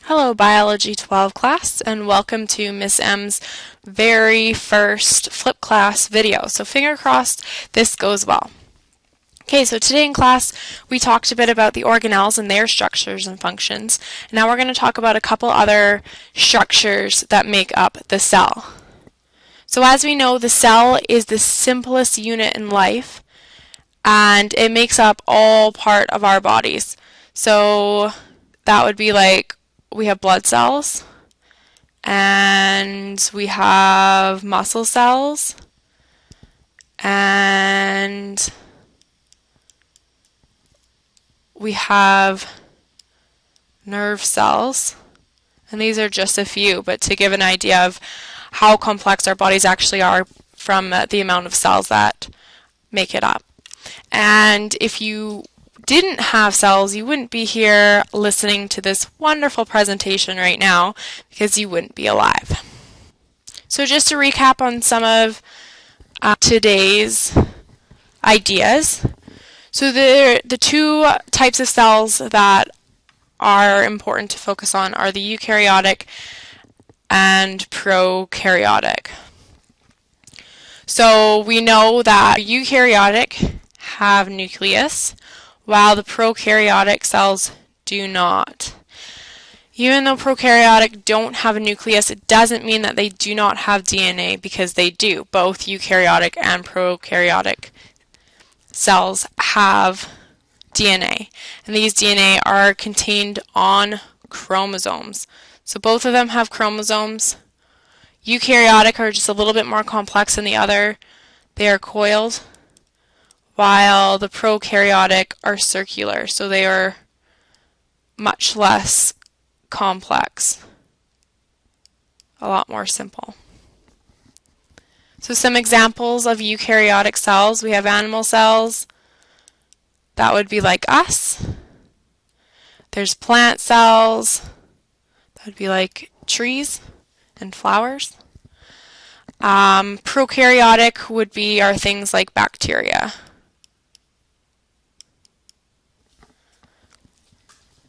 Hello Biology 12 class, and welcome to Miss M's very first flip class video. So finger crossed this goes well. Okay, so today in class we talked a bit about the organelles and their structures and functions. Now we're going to talk about a couple other structures that make up the cell. So as we know, the cell is the simplest unit in life, and it makes up all part of our bodies. So that would be like we have blood cells, and we have muscle cells, and we have nerve cells, and these are just a few, but to give an idea of how complex our bodies actually are from the amount of cells that make it up. And if you didn't have cells, you wouldn't be here listening to this wonderful presentation right now because you wouldn't be alive. So just to recap on some of today's ideas. So the two types of cells that are important to focus on are the eukaryotic and prokaryotic. So we know that eukaryotic have nucleus, while the prokaryotic cells do not. Even though prokaryotic don't have a nucleus, it doesn't mean that they do not have DNA, because they do. Both eukaryotic and prokaryotic cells have DNA, and these DNA are contained on chromosomes. So both of them have chromosomes. Eukaryotic are just a little bit more complex than the other. They are coiled, while the prokaryotic are circular, so they are much less complex, a lot more simple. So some examples of eukaryotic cells: we have animal cells, that would be like us. There's plant cells, that would be like trees and flowers. Prokaryotic would be our things like bacteria.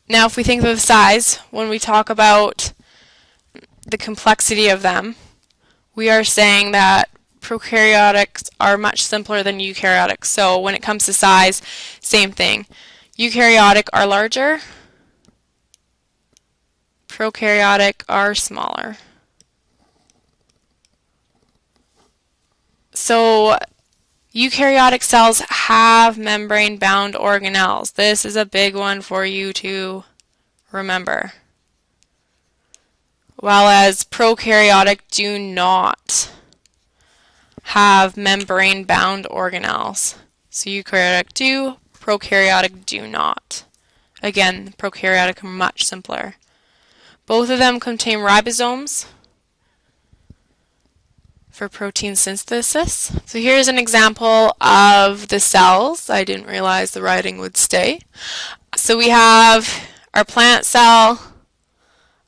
Now, if we think of the size, when we talk about the complexity of them, we are saying that prokaryotics are much simpler than eukaryotic. So when it comes to size, same thing. Eukaryotic are larger, prokaryotic are smaller. So eukaryotic cells have membrane-bound organelles. This is a big one for you to remember. While as prokaryotic do not have membrane-bound organelles. So eukaryotic do, prokaryotic do not. Again, prokaryotic are much simpler. Both of them contain ribosomes for protein synthesis. So here's an example of the cells. I didn't realize the writing would stay. So we have our plant cell,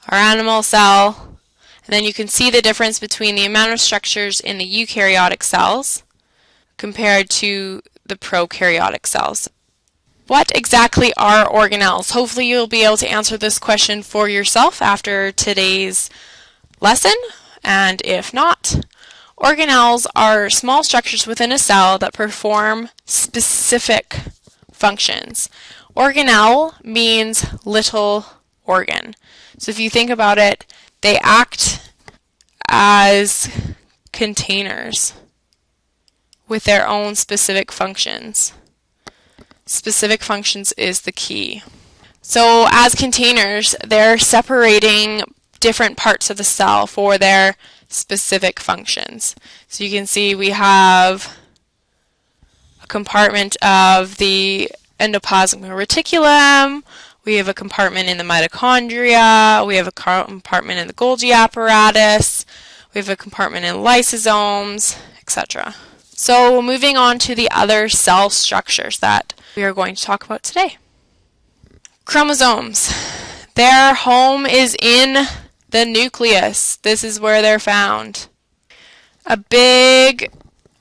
our animal cell, and then you can see the difference between the amount of structures in the eukaryotic cells compared to the prokaryotic cells. What exactly are organelles? Hopefully you'll be able to answer this question for yourself after today's lesson, and if not, organelles are small structures within a cell that perform specific functions. Organelle means little organ. So if you think about it, they act as containers with their own specific functions. Specific functions is the key. So as containers, they're separating different parts of the cell for their specific functions. So you can see we have a compartment of the endoplasmic reticulum, we have a compartment in the mitochondria, we have a compartment in the Golgi apparatus, we have a compartment in lysosomes, etc. So moving on to the other cell structures that we are going to talk about today. Chromosomes. Their home is in the nucleus. This is where they're found. A big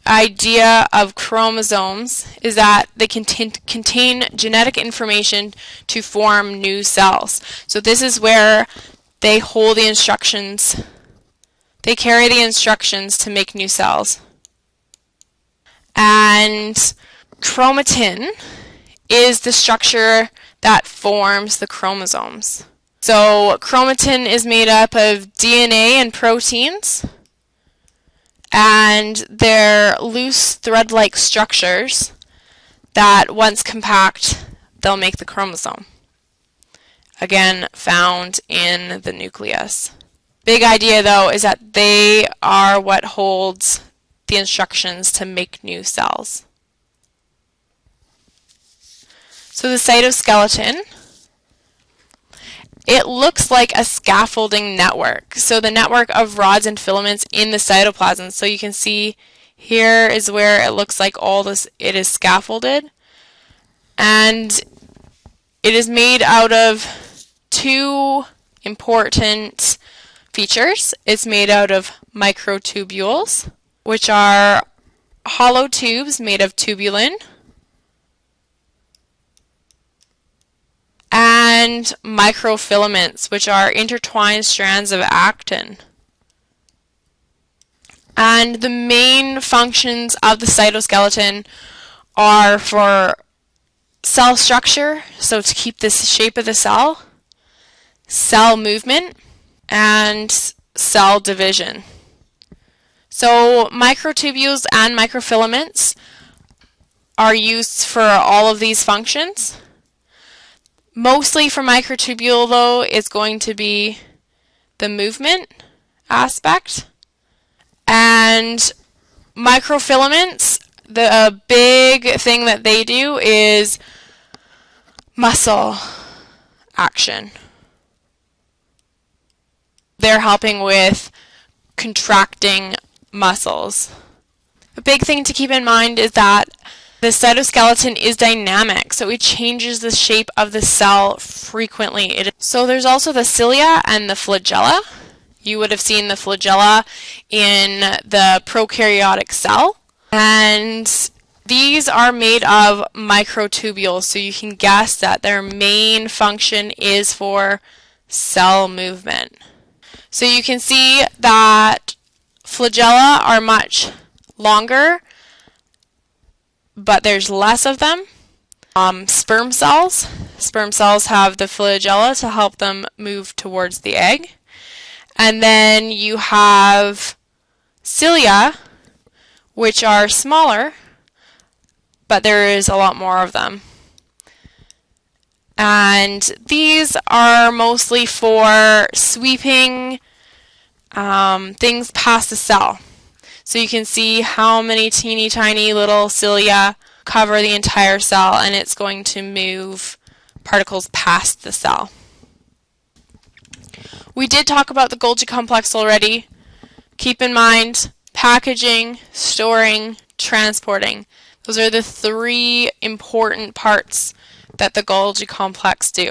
idea of chromosomes is that they contain genetic information to form new cells. So this is where they hold the instructions. They carry the instructions to make new cells. And chromatin is the structure that forms the chromosomes. So chromatin is made up of DNA and proteins, and they're loose thread-like structures that once compact, they'll make the chromosome. Again, found in the nucleus. Big idea though is that they are what holds the instructions to make new cells. So the cytoskeleton, it looks like a scaffolding network. So the network of rods and filaments in the cytoplasm. So you can see here is where it looks like all this, it is scaffolded. And it is made out of two important features. It's made out of microtubules, which are hollow tubes made of tubulin, and microfilaments, which are intertwined strands of actin. And the main functions of the cytoskeleton are for cell structure, so to keep the shape of the cell movement, and cell division. So microtubules and microfilaments are used for all of these functions. Mostly for microtubule though, it's going to be the movement aspect. And microfilaments, the big thing that they do is muscle action. They're helping with contracting muscles. A big thing to keep in mind is that the cytoskeleton is dynamic, so it changes the shape of the cell frequently. So there's also the cilia and the flagella. You would have seen the flagella in the prokaryotic cell. And these are made of microtubules, so you can guess that their main function is for cell movement. So you can see that flagella are much longer, but there's less of them. Sperm cells have the flagella to help them move towards the egg. And then you have cilia, which are smaller, but there is a lot more of them. And these are mostly for sweeping things past the cell. So you can see how many teeny tiny little cilia cover the entire cell, and it's going to move particles past the cell. We did talk about the Golgi complex already. Keep in mind packaging, storing, transporting. Those are the three important parts that the Golgi complex do.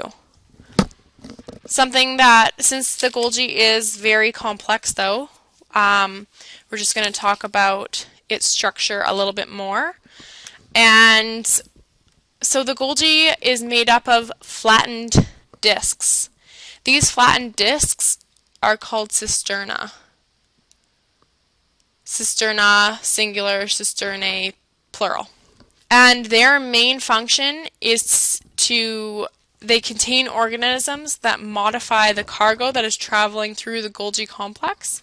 Something that, since the Golgi is very complex though, we're just going to talk about its structure a little bit more. And so the Golgi is made up of flattened discs. These flattened discs are called cisterna. Cisterna singular, cisternae plural. And their main function is they contain organisms that modify the cargo that is traveling through the Golgi complex.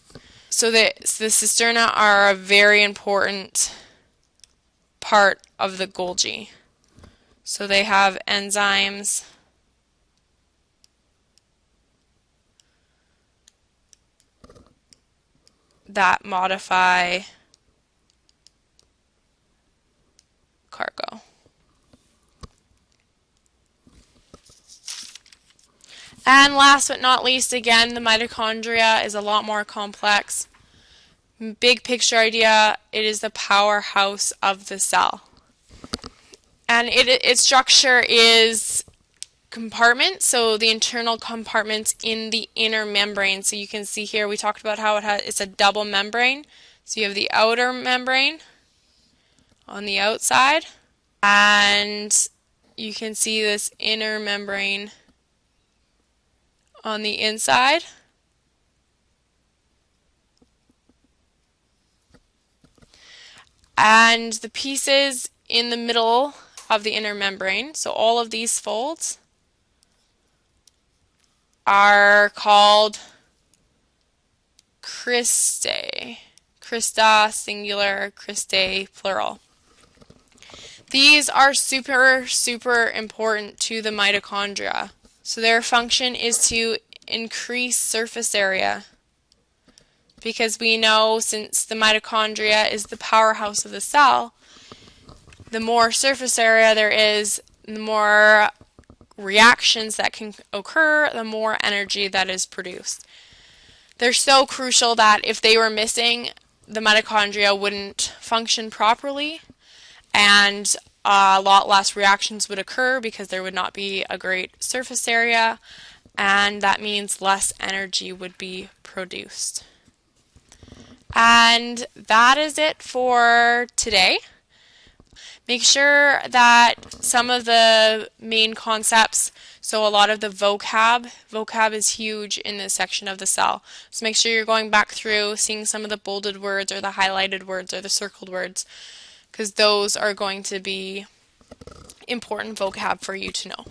So the cisterna are a very important part of the Golgi. So they have enzymes that modify cargo. And last but not least, again, the mitochondria is a lot more complex. Big picture idea, it is the powerhouse of the cell. And its structure is compartments, so the internal compartments in the inner membrane. So you can see here, we talked about how it's a double membrane. So you have the outer membrane on the outside, and you can see this inner membrane on the inside. And the pieces in the middle of the inner membrane, so all of these folds, are called cristae. Crista singular, cristae plural. These are super important to the mitochondria. So their function is to increase surface area, because we know since the mitochondria is the powerhouse of the cell, the more surface area there is, the more reactions that can occur, the more energy that is produced. They're so crucial that if they were missing, the mitochondria wouldn't function properly, and a lot less reactions would occur because there would not be a great surface area, and that means less energy would be produced. And that is it for today. Make sure that some of the main concepts, so a lot of the vocab is huge in this section of the cell. So make sure you're going back through, seeing some of the bolded words or the highlighted words or the circled words, because those are going to be important vocab for you to know.